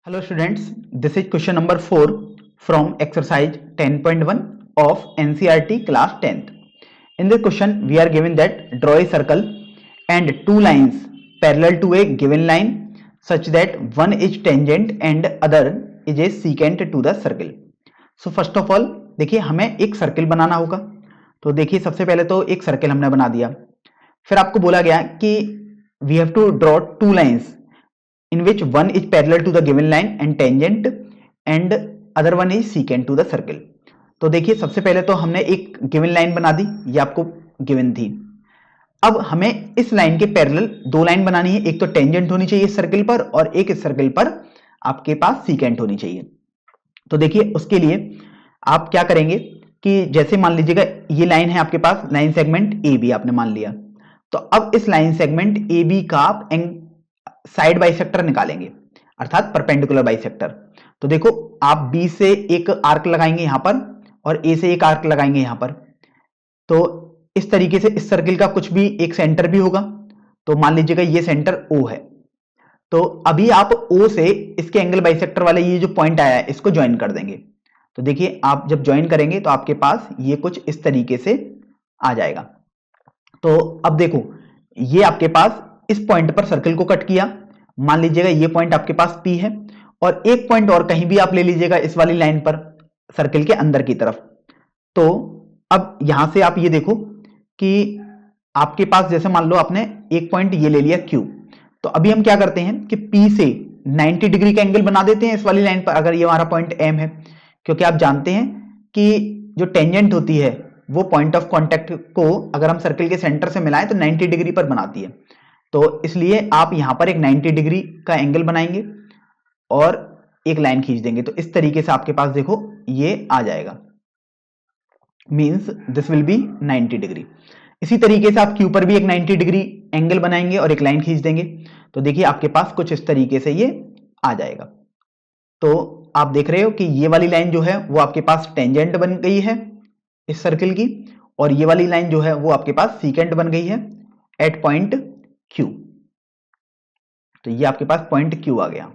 Hello students, this is question number 4 from exercise 10.1 of NCERT class 10th. In this question, we are given that draw a circle and two lines parallel to a given line such that one is tangent and other is a secant to the circle. So first of all, देखिए हमें एक circle बनाना होगा. तो देखिए सबसे पहले तो एक सर्किल हमने बना दिया. फिर आपको बोला गया कि we have to draw two lines in which one is parallel to the given line and tangent and other one is secant to the circle. तो देखिए सबसे पहले तो हमने एक गिवन लाइन बना दी, ये आपको गिवन थी. अब हमें इस लाइन के पैरेलल दो लाइन बनानी है, एक तो टेंजेंट होनी चाहिए इस सर्किल पर और एक इस सर्किल पर आपके पास सीकेंट होनी चाहिए. तो देखिए उसके लिए आप क्या करेंगे कि जैसे मान लीजिएगा ये लाइन है आपके पास, लाइन सेगमेंट ए बी आपने मान लिया. तो अब इस लाइन सेगमेंट ए बी का आप साइड बाइसेक्टर निकालेंगे, अर्थात परपेंडिकुलर बाइसेक्टर. तो देखो आप बी से एक आर्क लगाएंगे यहां पर और ए से एक आर्क लगाएंगे यहां पर. तो इस तरीके से इस सर्किल का कुछ भी एक सेंटर भी होगा. तो मान लीजिएगा ये सेंटर ओ है. तो अभी आप ओ से इसके एंगल बाइसेक्टर वाले ये जो पॉइंट आया है इसको ज्वाइन कर देंगे. तो देखिए आप जब ज्वाइन करेंगे तो आपके पास ये कुछ इस तरीके से आ जाएगा. तो अब देखो ये आपके पास इस पॉइंट पर सर्किल को कट किया. मान लीजिएगा ये पॉइंट आपके पास P है और एक पॉइंट और कहीं भी आप ले लीजिएगा इस वाली लाइन पर सर्किल के अंदर की तरफ. तो अब यहां से आप ये देखो कि आपके पास जैसे मान लो आपने एक पॉइंट ये ले लिया Q. तो अभी हम क्या करते हैं कि P से 90 डिग्री का एंगल बना देते हैं इस वाली लाइन पर, अगर ये हमारा पॉइंट M है, क्योंकि आप जानते हैं कि जो टेंजेंट होती है वो पॉइंट ऑफ कॉन्टैक्ट को अगर हम सर्किल के सेंटर से मिलाएं तो 90 डिग्री पर बनाती है. तो इसलिए आप यहां पर एक 90 डिग्री का एंगल बनाएंगे और एक लाइन खींच देंगे. तो इस तरीके से आपके पास देखो ये आ जाएगा, means this will be 90 degree. इसी तरीके से आप क्यू पर भी एक 90 डिग्री एंगल बनाएंगे और एक लाइन खींच देंगे. तो देखिए आपके पास कुछ इस तरीके से ये आ जाएगा. तो आप देख रहे हो कि ये वाली लाइन जो है वो आपके पास टेंजेंट बन गई है इस सर्किल की, और ये वाली लाइन जो है वो आपके पास सीकेंट बन गई है एट पॉइंट Q. तो ये आपके पास पॉइंट Q आ गया.